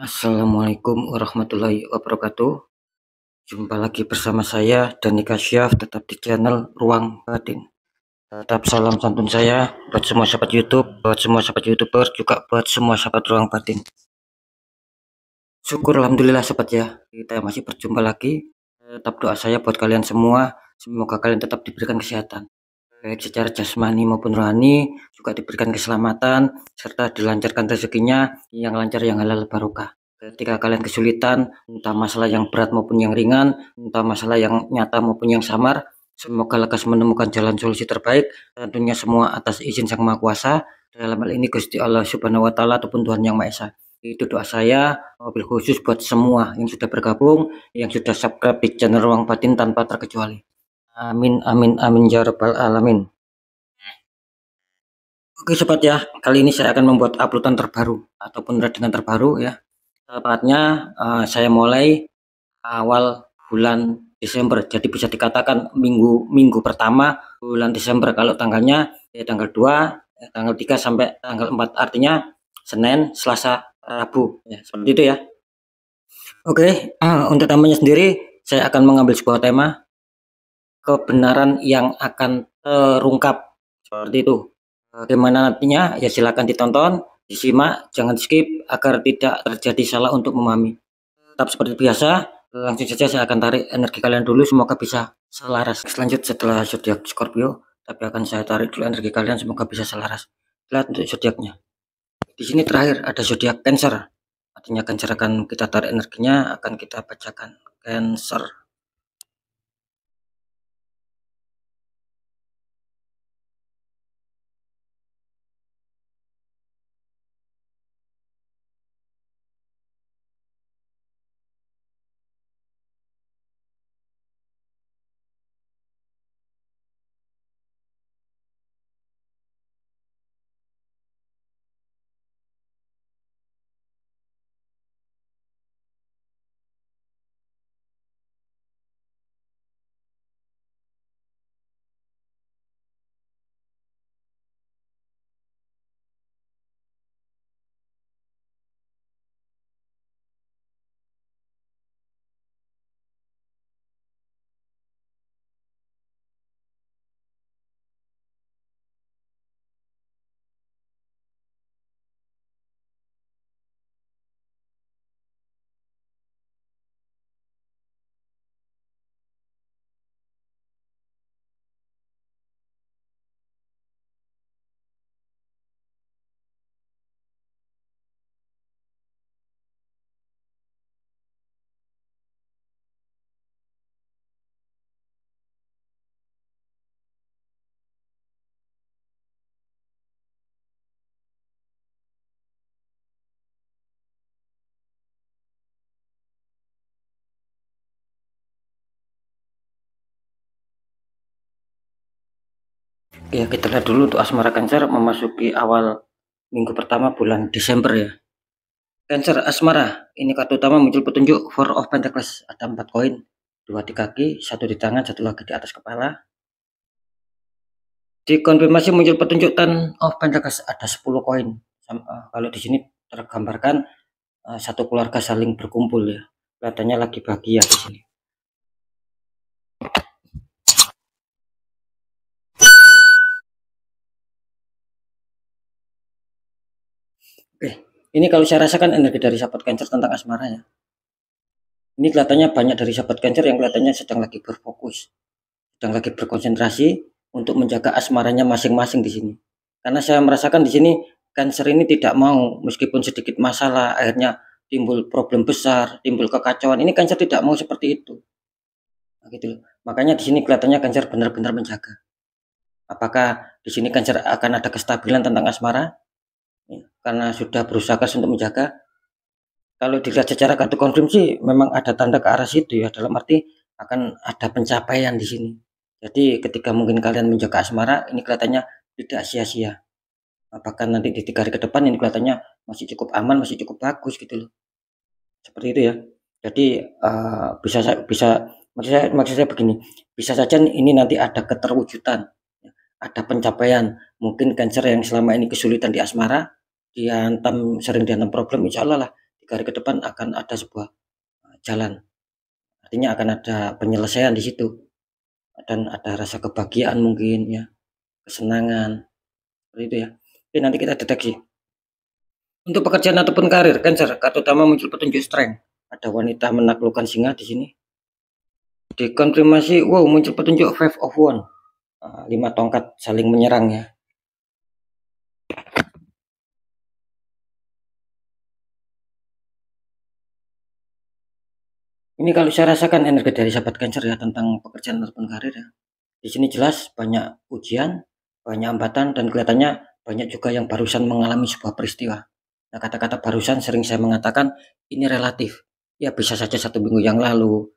Assalamualaikum warahmatullahi wabarakatuh. Jumpa lagi bersama saya Dani Kasyaf, tetap di channel Ruang Batin. Tetap salam santun saya buat semua sahabat YouTube, buat semua sahabat YouTuber, juga buat semua sahabat Ruang Batin. Syukur alhamdulillah sobat ya, kita masih berjumpa lagi. Tetap doa saya buat kalian semua, semoga kalian tetap diberikan kesehatan, baik secara jasmani maupun rohani, juga diberikan keselamatan, serta dilancarkan rezekinya yang lancar, yang halal barokah. Ketika kalian kesulitan, entah masalah yang berat maupun yang ringan, entah masalah yang nyata maupun yang samar, semoga lekas menemukan jalan solusi terbaik, tentunya semua atas izin Sang Maha Kuasa, dalam hal ini Gusti Allah Subhanahu wa Ta'ala ataupun Tuhan Yang Maha Esa. Itu doa saya, mobil khusus buat semua yang sudah bergabung, yang sudah subscribe di channel Ruang Batin tanpa terkecuali. Amin amin amin ya rabbal alamin. Oke sobat ya, kali ini saya akan membuat uploadan terbaru ataupun redakan terbaru ya. Tepatnya saya mulai awal bulan Desember, jadi bisa dikatakan minggu pertama bulan Desember. Kalau tanggalnya ya tanggal 2, tanggal 3 sampai tanggal 4, artinya Senin, Selasa, Rabu ya, seperti itu ya. Oke, untuk temanya sendiri saya akan mengambil sebuah tema kebenaran yang akan terungkap, seperti itu. Bagaimana nantinya ya silakan ditonton, disimak, jangan skip agar tidak terjadi salah untuk memahami. Tetap seperti biasa, langsung saja saya akan tarik energi kalian dulu, semoga bisa selaras. Selanjut setelah zodiak Scorpio, tapi akan saya tarik dulu energi kalian, semoga bisa selaras. Lihat untuk zodiaknya. Di sini terakhir ada zodiak Cancer. Artinya Cancer akan kita tarik energinya, akan kita bacakan. Cancer. Ya, kita lihat dulu untuk asmara Cancer memasuki awal minggu pertama bulan Desember ya. Cancer asmara, ini kartu utama muncul petunjuk Four of Pentacles, ada 4 koin, 2 di kaki, 1 di tangan, 1 lagi di atas kepala. Dikonfirmasi muncul petunjuk Ten of Pentacles, ada 10 koin. Kalau di sini tergambarkan satu keluarga saling berkumpul ya. Kelihatannya lagi bahagia di sini. Oke, ini kalau saya rasakan energi dari sahabat Cancer tentang asmara ya. Ini kelihatannya banyak dari sahabat Cancer yang kelihatannya sedang lagi berfokus, sedang lagi berkonsentrasi untuk menjaga asmaranya masing-masing di sini. Karena saya merasakan di sini Cancer ini tidak mau, meskipun sedikit masalah akhirnya timbul problem besar, timbul kekacauan. Ini Cancer tidak mau seperti itu. Nah, gitu loh. Makanya di sini kelihatannya Cancer benar-benar menjaga. Apakah di sini Cancer akan ada kestabilan tentang asmara? Ya, karena sudah berusaha keras untuk menjaga. Kalau dilihat secara kartu konfirmasi memang ada tanda ke arah situ ya, dalam arti akan ada pencapaian di sini. Jadi ketika mungkin kalian menjaga asmara, ini kelihatannya tidak sia-sia. Apakah nanti di 3 hari ke depan ini kelihatannya masih cukup aman, masih cukup bagus gitu loh. Seperti itu ya. Jadi maksud saya begini, bisa saja ini nanti ada keterwujudan, ada pencapaian. Mungkin Cancer yang selama ini kesulitan di asmara, sering dihantam problem, insya Allah lah di 3 hari ke depan akan ada sebuah jalan. Artinya akan ada penyelesaian di situ dan ada rasa kebahagiaan mungkin ya, kesenangan, seperti itu ya. Oke, nanti kita deteksi. Untuk pekerjaan ataupun karir, Cancer, kartu utama muncul petunjuk strength. Ada wanita menaklukkan singa di sini. Dikonfirmasi, wow, muncul petunjuk Five of Wands. 5 tongkat saling menyerang ya. Ini kalau saya rasakan energi dari sahabat Cancer ya tentang pekerjaan ataupun karir ya. Di sini jelas banyak ujian, banyak hambatan, dan kelihatannya banyak juga yang barusan mengalami sebuah peristiwa. Nah, kata-kata barusan sering saya mengatakan ini relatif. Ya bisa saja 1 minggu yang lalu,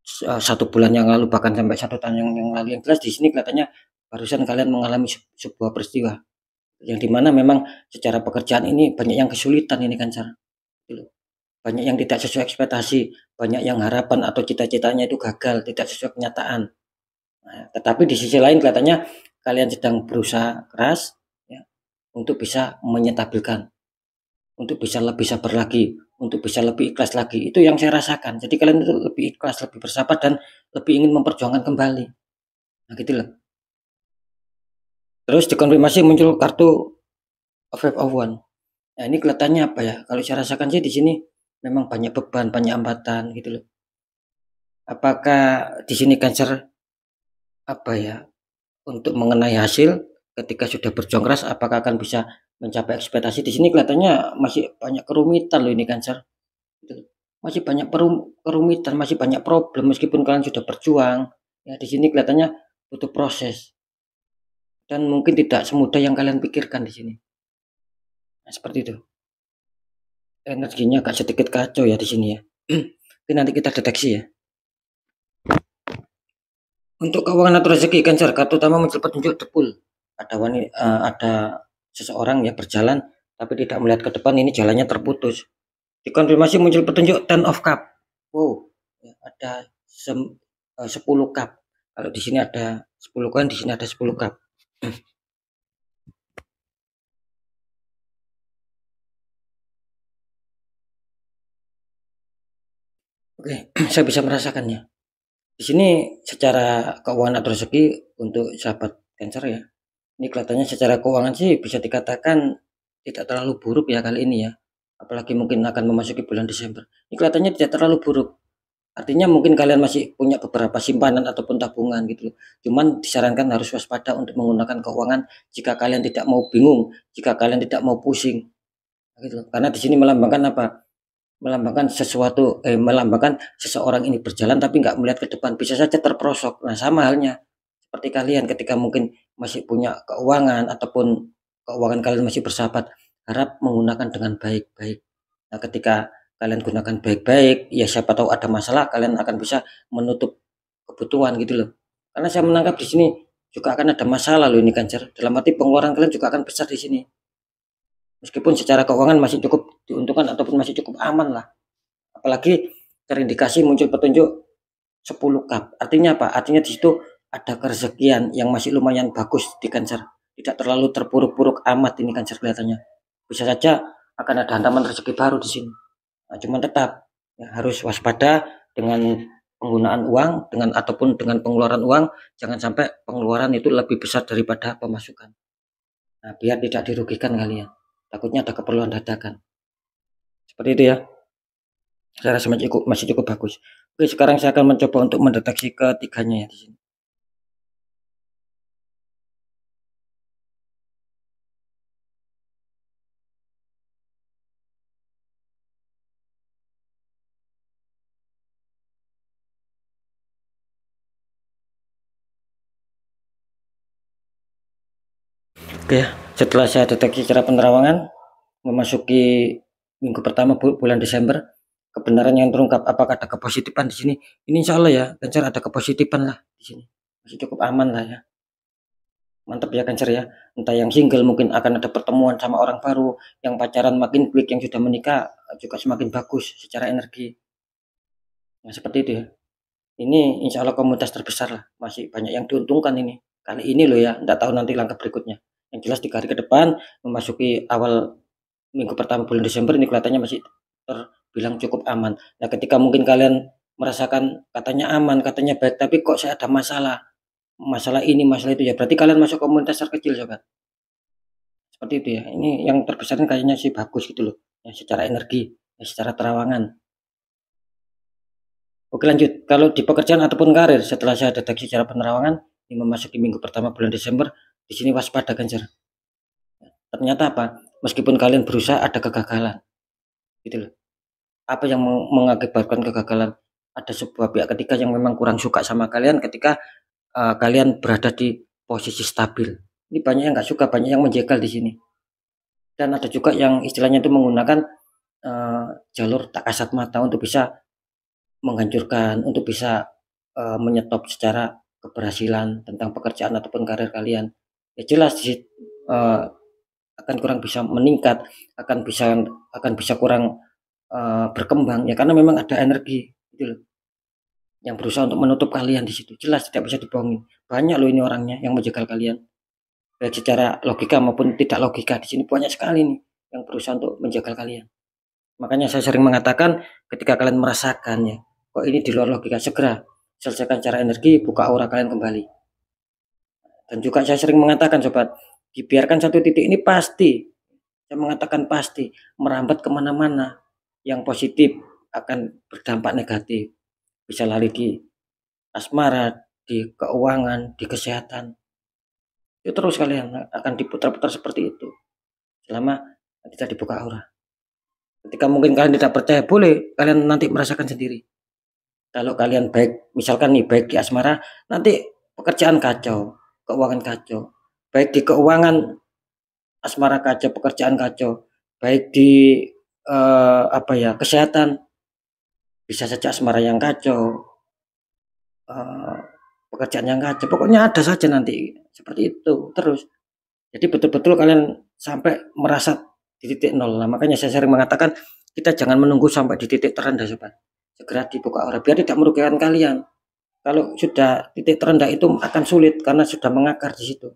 1 bulan yang lalu, bahkan sampai 1 tahun yang lalu. Yang jelas di sini kelihatannya barusan kalian mengalami sebuah peristiwa yang dimana memang secara pekerjaan ini banyak yang kesulitan ini Cancer. Banyak yang tidak sesuai ekspektasi, banyak yang harapan atau cita-citanya itu gagal, tidak sesuai kenyataan. Nah, tetapi di sisi lain kelihatannya kalian sedang berusaha keras ya, untuk bisa menyetabilkan, untuk bisa lebih sabar lagi, untuk bisa lebih ikhlas lagi. Itu yang saya rasakan. Jadi kalian itu lebih ikhlas, lebih bersabar, dan lebih ingin memperjuangkan kembali. Nah, gitu loh. Terus dikonfirmasi muncul kartu Five of Wands. Nah, ini kelihatannya apa ya? Kalau saya rasakan sih di sini memang banyak beban, banyak hambatan gitu loh. Apakah di sini Cancer apa ya, untuk mengenai hasil ketika sudah berjuang keras, apakah akan bisa mencapai ekspektasi? Di sini kelihatannya masih banyak kerumitan loh ini Cancer. Gitu. Masih banyak kerumitan, masih banyak problem meskipun kalian sudah berjuang. Ya di sini kelihatannya butuh proses dan mungkin tidak semudah yang kalian pikirkan di sini. Nah, seperti itu. Energinya agak sedikit kacau ya di sini ya. Tapi nanti kita deteksi ya. Untuk keuangan atau rezeki Cancer, kartu utama muncul petunjuk depul. Ada ada seseorang ya berjalan tapi tidak melihat ke depan, ini jalannya terputus. Dikonfirmasi muncul petunjuk Ten of Cup. Wow, ya, ada 10 cup. Kalau di sini ada 10 koin, di sini ada 10 cup. Oke, saya bisa merasakannya. Di sini secara keuangan atau rezeki untuk sahabat Cancer ya. Ini kelihatannya secara keuangan sih bisa dikatakan tidak terlalu buruk ya kali ini ya. Apalagi mungkin akan memasuki bulan Desember. Ini kelihatannya tidak terlalu buruk. Artinya mungkin kalian masih punya beberapa simpanan ataupun tabungan gitu. Cuman disarankan harus waspada untuk menggunakan keuangan jika kalian tidak mau bingung, jika kalian tidak mau pusing. Gitu. Karena di sini melambangkan apa? Melambangkan sesuatu, melambangkan seseorang ini berjalan tapi nggak melihat ke depan, bisa saja terperosok. Nah, sama halnya seperti kalian ketika mungkin masih punya keuangan ataupun keuangan kalian masih bersahabat, harap menggunakan dengan baik-baik. Nah, ketika kalian gunakan baik-baik, ya siapa tahu ada masalah, kalian akan bisa menutup kebutuhan gitu loh. Karena saya menangkap di sini juga akan ada masalah loh ini Cancer. Dalam arti pengeluaran kalian juga akan besar di sini. Meskipun secara keuangan masih cukup diuntungkan ataupun masih cukup aman lah. Apalagi terindikasi muncul petunjuk 10 cup. Artinya apa? Artinya di situ ada kerezekian yang masih lumayan bagus di Cancer. Tidak terlalu terpuruk-puruk amat ini Cancer kelihatannya. Bisa saja akan ada hantaman rezeki baru di sini. Nah, cuman tetap ya, harus waspada dengan penggunaan uang dengan ataupun dengan pengeluaran uang. Jangan sampai pengeluaran itu lebih besar daripada pemasukan. Nah, biar tidak dirugikan kalian. Takutnya ada keperluan dadakan. Seperti itu ya. Saya rasa masih cukup bagus. Oke, sekarang saya akan mencoba untuk mendeteksi ketiganya ya di sini. Oke, setelah saya deteksi secara penerawangan memasuki minggu pertama bulan Desember, kebenaran yang terungkap, apakah ada kepositifan di sini? Ini insya Allah ya, Cancer ada kepositifan lah di sini. Masih cukup aman lah ya. Mantap ya Cancer ya. Entah yang single mungkin akan ada pertemuan sama orang baru, yang pacaran makin klik, yang sudah menikah juga semakin bagus secara energi. Nah, seperti itu ya. Ini insya Allah komunitas terbesar lah. Masih banyak yang diuntungkan ini. Kali ini loh ya, enggak tahu nanti langkah berikutnya. Yang jelas 3 hari ke depan memasuki awal minggu pertama bulan Desember ini kelihatannya masih terbilang cukup aman. Nah, ketika mungkin kalian merasakan katanya aman, katanya baik, tapi kok saya ada masalah, masalah ini, masalah itu, ya berarti kalian masuk komunitas terkecil, sobat. Seperti itu ya. Ini yang terbesar ini kayaknya sih bagus gitu loh, ya, secara energi, ya, secara terawangan. Oke, lanjut. Kalau di pekerjaan ataupun karir, setelah saya deteksi secara penerawangan, ini memasuki minggu pertama bulan Desember, di sini waspada Cancer. Ternyata apa? Meskipun kalian berusaha, ada kegagalan, gitu loh. Apa yang mengakibatkan kegagalan? Ada sebuah pihak ketiga yang memang kurang suka sama kalian ketika kalian berada di posisi stabil. Ini banyak yang nggak suka, banyak yang menjegal di sini. Dan ada juga yang istilahnya itu menggunakan jalur tak kasat mata untuk bisa menghancurkan, untuk bisa menyetop secara keberhasilan tentang pekerjaan ataupun karir kalian. Ya jelas akan kurang bisa meningkat, akan bisa kurang berkembang ya, karena memang ada energi gitu loh, yang berusaha untuk menutup kalian di situ. Jelas tidak bisa dibohongin. Banyak loh ini orangnya yang menjegal kalian. Baik secara logika maupun tidak logika, di sini banyak sekali nih yang berusaha untuk menjegal kalian. Makanya saya sering mengatakan ketika kalian merasakan ya, kok ini di luar logika, segera selesaikan cara energi, buka aura kalian kembali. Dan juga saya sering mengatakan sobat, dibiarkan satu titik ini pasti, saya mengatakan pasti merambat kemana-mana. Yang positif akan berdampak negatif, bisa lari di asmara, di keuangan, di kesehatan. Itu terus kalian akan diputar-putar seperti itu selama tidak dibuka aura. Ketika mungkin kalian tidak percaya, boleh kalian nanti merasakan sendiri. Kalau kalian baik, misalkan nih baik di asmara, nanti pekerjaan kacau, keuangan kacau. Baik di keuangan, asmara kacau, pekerjaan kacau. Baik di kesehatan, bisa saja asmara yang kacau, pekerjaan yang kacau. Pokoknya ada saja nanti seperti itu terus. Jadi betul-betul kalian sampai merasa di titik nol. Nah, makanya saya sering mengatakan kita jangan menunggu sampai di titik terendah sobat. Segera dibuka aura biar tidak merugikan kalian. Kalau sudah titik terendah itu akan sulit karena sudah mengakar di situ.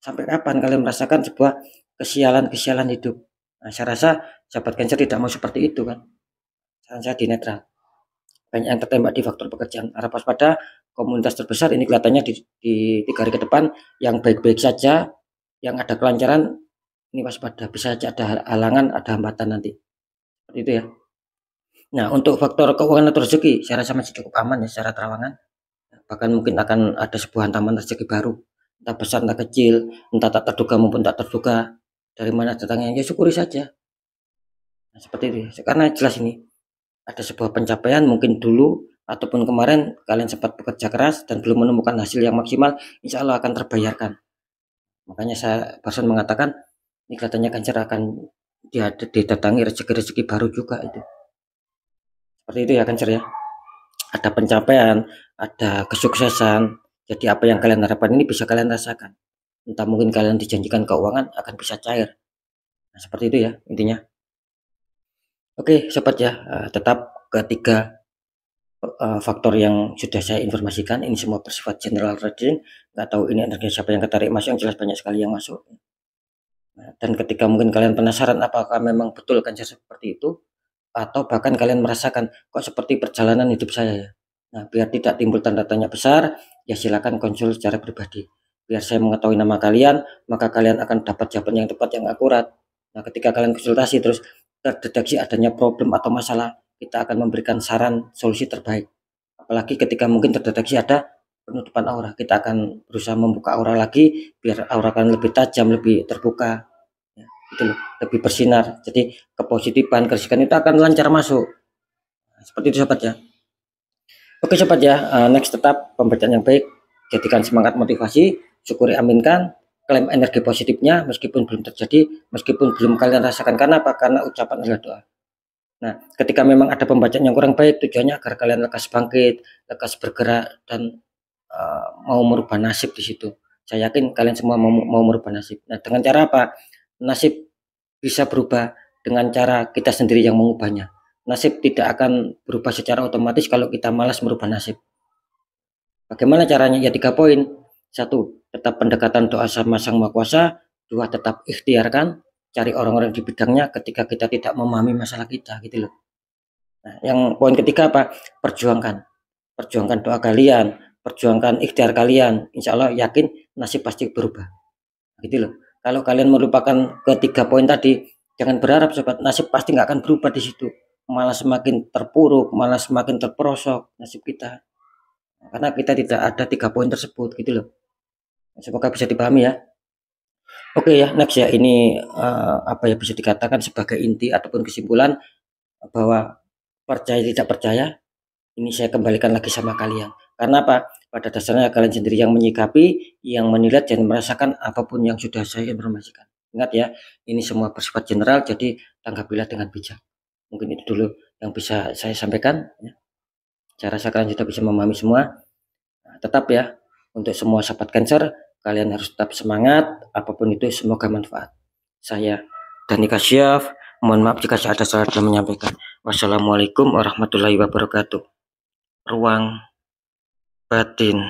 Sampai kapan kalian merasakan sebuah kesialan-kesialan hidup? Nah, saya rasa sahabat Cancer tidak mau seperti itu kan. Saya di netral. Banyak yang tertembak di faktor pekerjaan. Harap waspada, komunitas terbesar ini kelihatannya di 3 hari ke depan yang baik-baik saja, yang ada kelancaran, ini waspada, bisa saja ada halangan, ada hambatan nanti. Seperti itu ya. Nah, untuk faktor keuangan atau rezeki, saya rasa masih cukup aman ya secara terawangan. Bahkan mungkin akan ada sebuah hantaman rezeki baru, entah besar entah kecil, entah tak terduga maupun tak terduga. Dari mana datangnya, ya syukuri saja. Nah, seperti itu ya. Karena jelas ini ada sebuah pencapaian, mungkin dulu ataupun kemarin kalian sempat bekerja keras dan belum menemukan hasil yang maksimal, insya Allah akan terbayarkan. Makanya saya barusan mengatakan ini kelihatannya Cancer akan didatangi rezeki-rezeki baru juga itu. Seperti itu ya Cancer ya. Ada pencapaian, ada kesuksesan. Jadi apa yang kalian harapkan ini bisa kalian rasakan. Entah mungkin kalian dijanjikan keuangan akan bisa cair. Nah, seperti itu ya intinya. Oke sobat ya, tetap ketiga faktor yang sudah saya informasikan ini semua bersifat general reading, nggak tahu ini energi siapa yang ketarik masuk, yang jelas banyak sekali yang masuk. Nah, dan ketika mungkin kalian penasaran apakah memang betul Cancer seperti itu, atau bahkan kalian merasakan kok seperti perjalanan hidup saya ya. Nah, biar tidak timbul tanda tanya besar, ya silakan konsul secara pribadi. Biar saya mengetahui nama kalian, maka kalian akan dapat jawaban yang tepat, yang akurat. Nah, ketika kalian konsultasi terus terdeteksi adanya problem atau masalah, kita akan memberikan saran solusi terbaik. Apalagi ketika mungkin terdeteksi ada penutupan aura, kita akan berusaha membuka aura lagi biar aura kalian lebih tajam, lebih terbuka, ya, gitu loh, lebih bersinar. Jadi kepositifan, kerisikan itu akan lancar masuk. Nah, seperti itu sobat ya. Oke sobat ya, next tetap pembacaan yang baik, jadikan semangat motivasi, syukuri aminkan, klaim energi positifnya meskipun belum terjadi, meskipun belum kalian rasakan. Karena apa? Karena ucapan adalah doa. Nah, ketika memang ada pembacaan yang kurang baik, tujuannya agar kalian lekas bangkit, lekas bergerak, dan mau merubah nasib di situ. Saya yakin kalian semua mau merubah nasib. Nah, dengan cara apa? Nasib bisa berubah dengan cara kita sendiri yang mengubahnya. Nasib tidak akan berubah secara otomatis kalau kita malas merubah nasib. Bagaimana caranya? Ya 3 poin. 1, tetap pendekatan doa sama Sang Maha Kuasa. 2, tetap ikhtiarkan. cari orang-orang di bidangnya ketika kita tidak memahami masalah kita gitu loh. Nah, yang poin ketiga apa? Perjuangkan. Perjuangkan doa kalian, perjuangkan ikhtiar kalian. Insya Allah yakin nasib pasti berubah. Gitu loh. Kalau kalian melupakan ketiga poin tadi, jangan berharap sobat, nasib pasti nggak akan berubah di situ. Malah semakin terpuruk, malah semakin terperosok nasib kita. Karena kita tidak ada 3 poin tersebut gitu loh. Semoga bisa dipahami ya. Oke ya, next ya, ini apa ya, bisa dikatakan sebagai inti ataupun kesimpulan bahwa percaya tidak percaya ini saya kembalikan lagi sama kalian. Karena apa? Pada dasarnya kalian sendiri yang menyikapi, yang menilai dan merasakan apapun yang sudah saya informasikan. Ingat ya, ini semua bersifat general, jadi tanggapilah dengan bijak. Mungkin itu dulu yang bisa saya sampaikan. Ya. Saya rasa kalian sudah bisa memahami semua. Nah, tetap ya, untuk semua sahabat Cancer, kalian harus tetap semangat, apapun itu semoga manfaat. Saya Dani Kasyaf, mohon maaf jika saya ada salah dalam menyampaikan. Wassalamualaikum warahmatullahi wabarakatuh. Ruang batin.